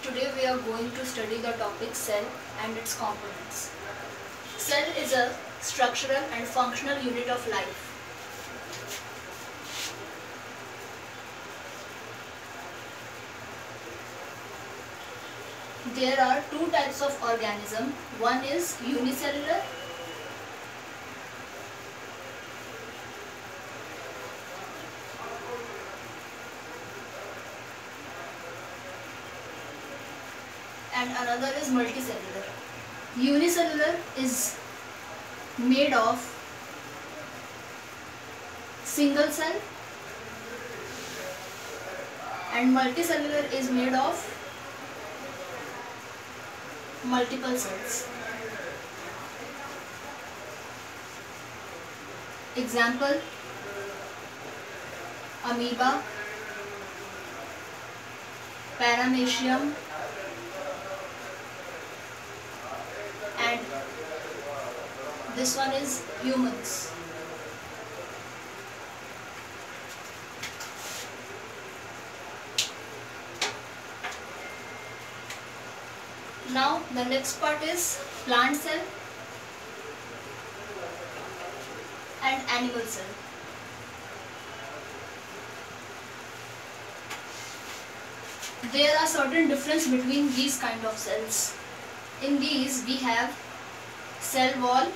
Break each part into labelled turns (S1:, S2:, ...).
S1: Today we are going to study the topic cell and its components. Cell is a structural and functional unit of life. There are two types of organism. One is unicellular and another is multicellular. Unicellular is made of single cell and multicellular is made of multiple cells. Example: amoeba, paramecium, and this one is humans. Now the next part is plant cell and animal cell. There are certain difference between these kind of cells. In these we have cell wall,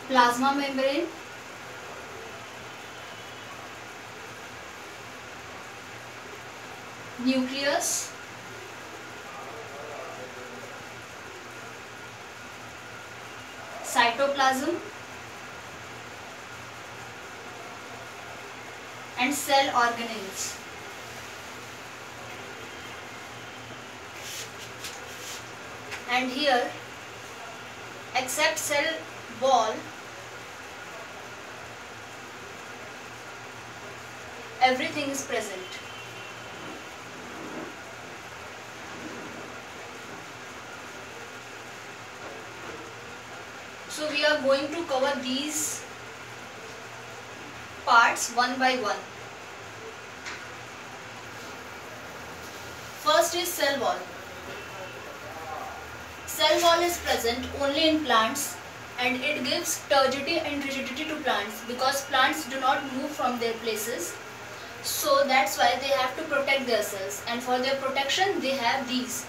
S1: plasma membrane, nucleus, cytoplasm, and cell organelles. And here, except cell wall, everything is present. So we are going to cover these parts one by one. First is cell wall. Cell wall is present only in plants and it gives turgidity and rigidity to plants because plants do not move from their places. So that's why they have to protect their cells, and for their protection they have these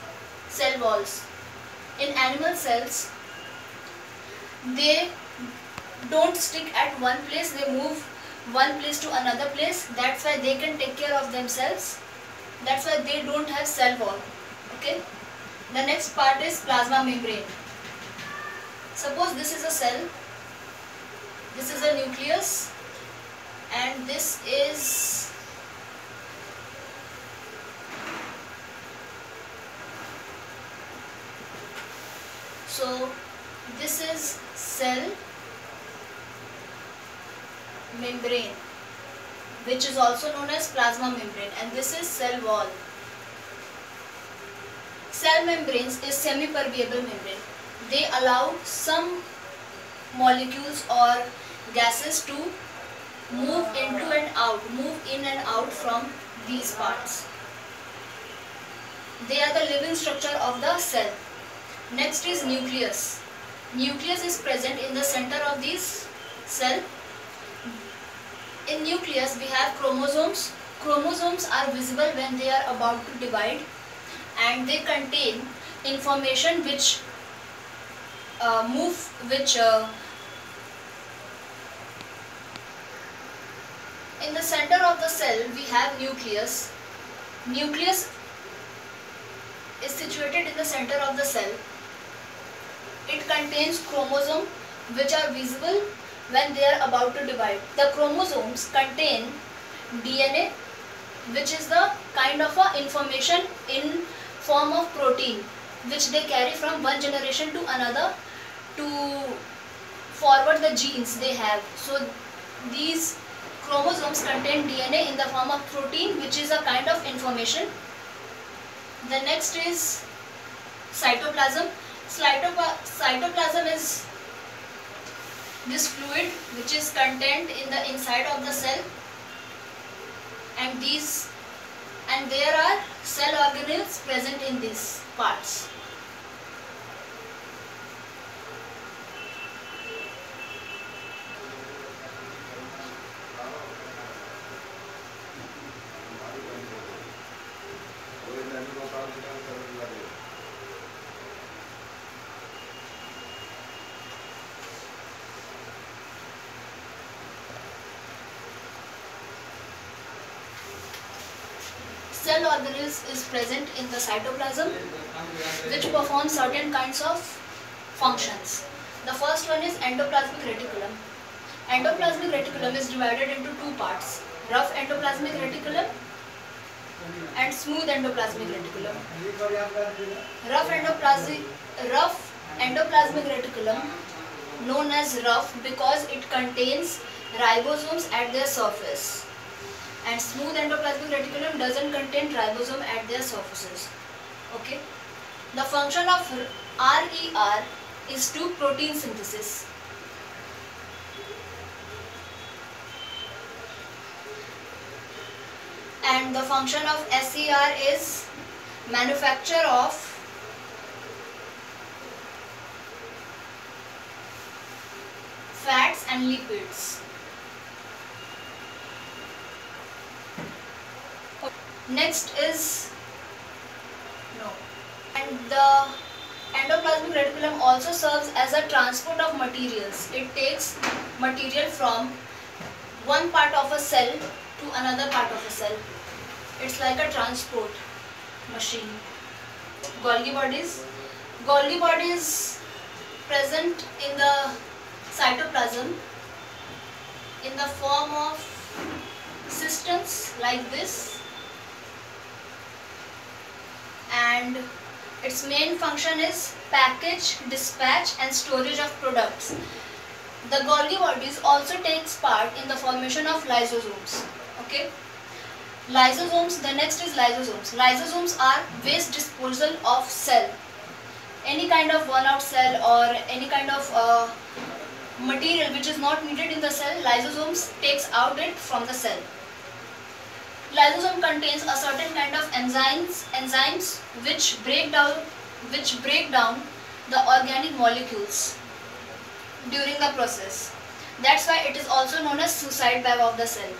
S1: cell walls. In animal cells, they don't stick at one place, they move one place to another place. That's why they can take care of themselves. That's why they don't have cell wall. Okay. The next part is plasma membrane. Suppose this is a cell, this is a nucleus, and this is this is cell membrane, which is also known as plasma membrane, and this is cell wall. Cell membranes is semi-permeable membrane. They allow some molecules or gases to move in and out from these parts. They are the living structure of the cell. Next is nucleus. Nucleus is present in the center of this cell. In nucleus we have chromosomes. Chromosomes are visible when they are about to divide, and they contain information which in the center of the cell we have nucleus. Nucleus is situated in the center of the cell. It contains chromosomes which are visible when they are about to divide. The chromosomes contain DNA, which is the kind of a information in form of protein which they carry from one generation to another to forward the genes they have. So these chromosomes contain DNA in the form of protein, which is a kind of information. The next is cytoplasm. Cytoplasm is this fluid which is contained in the inside of the cell, and and there are cell organelles present in these parts. Cell organelles is present in the cytoplasm, which perform certain kinds of functions. The first one is endoplasmic reticulum. Endoplasmic reticulum is divided into two parts: rough endoplasmic reticulum and smooth endoplasmic reticulum. Rough endoplasmic reticulum, known as rough because it contains ribosomes at their surface, and smooth endoplasmic reticulum doesn't contain ribosome at their surfaces. Okay. The function of RER is to protein synthesis. And the function of SER is manufacture of fats and lipids. Next is and the endoplasmic reticulum also serves as a transport of materials. It takes material from one part of a cell to another part of a cell. It's like a transport machine. Golgi bodies. Golgi bodies present in the cytoplasm in the form of cisterns like this, and its main function is package, dispatch and storage of products. The Golgi bodies also takes part in the formation of lysosomes. Okay. Lysosomes, the next is lysosomes. Lysosomes are waste disposal of cell. Any kind of worn out cell or any kind of material which is not needed in the cell, lysosomes takes out it from the cell. Lysosome contains a certain kind of enzymes which break down the organic molecules during the process. That's why it is also known as suicide valve of the cell.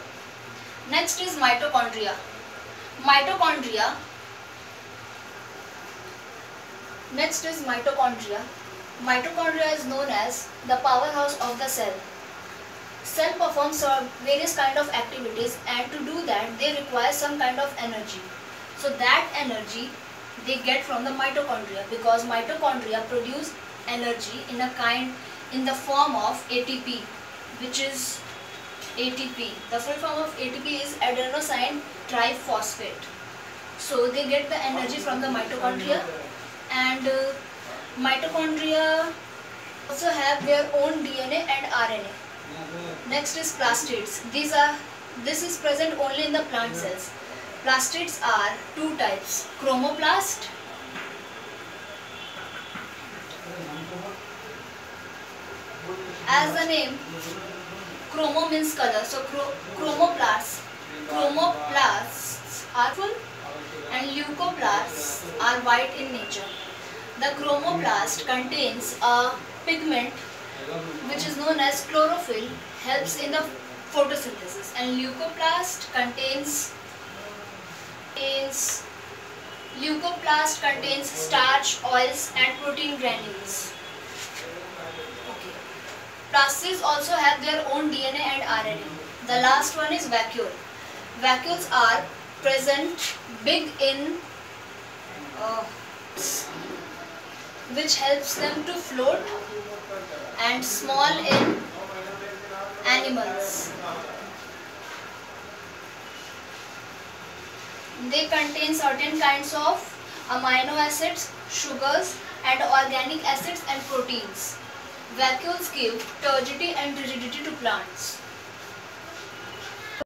S1: Next is mitochondria. Next is mitochondria. Mitochondria is known as the powerhouse of the cell. Cell performs various kind of activities, and to do that they require some kind of energy. So that energy they get from the mitochondria, because mitochondria produce energy in the form of ATP, which is ATP. The full form of ATP is adenosine triphosphate. So they get the energy from the mitochondria, and mitochondria also have their own DNA and RNA. Next is plastids. This is present only in the plant cells. Plastids are two types: chromoplast as the name, chromo means color, so chromoplasts are full and leucoplasts are white in nature. The chromoplast contains a pigment which is known as chlorophyll, helps in the photosynthesis, and leucoplast contains starch, oils and protein granules. Okay. Plastids also have their own DNA and RNA. The last one is vacuole. Vacuoles are present big in which helps them to float, and small in animals. They contain certain kinds of amino acids, sugars and organic acids and proteins. Vacuoles give turgidity and rigidity to plants.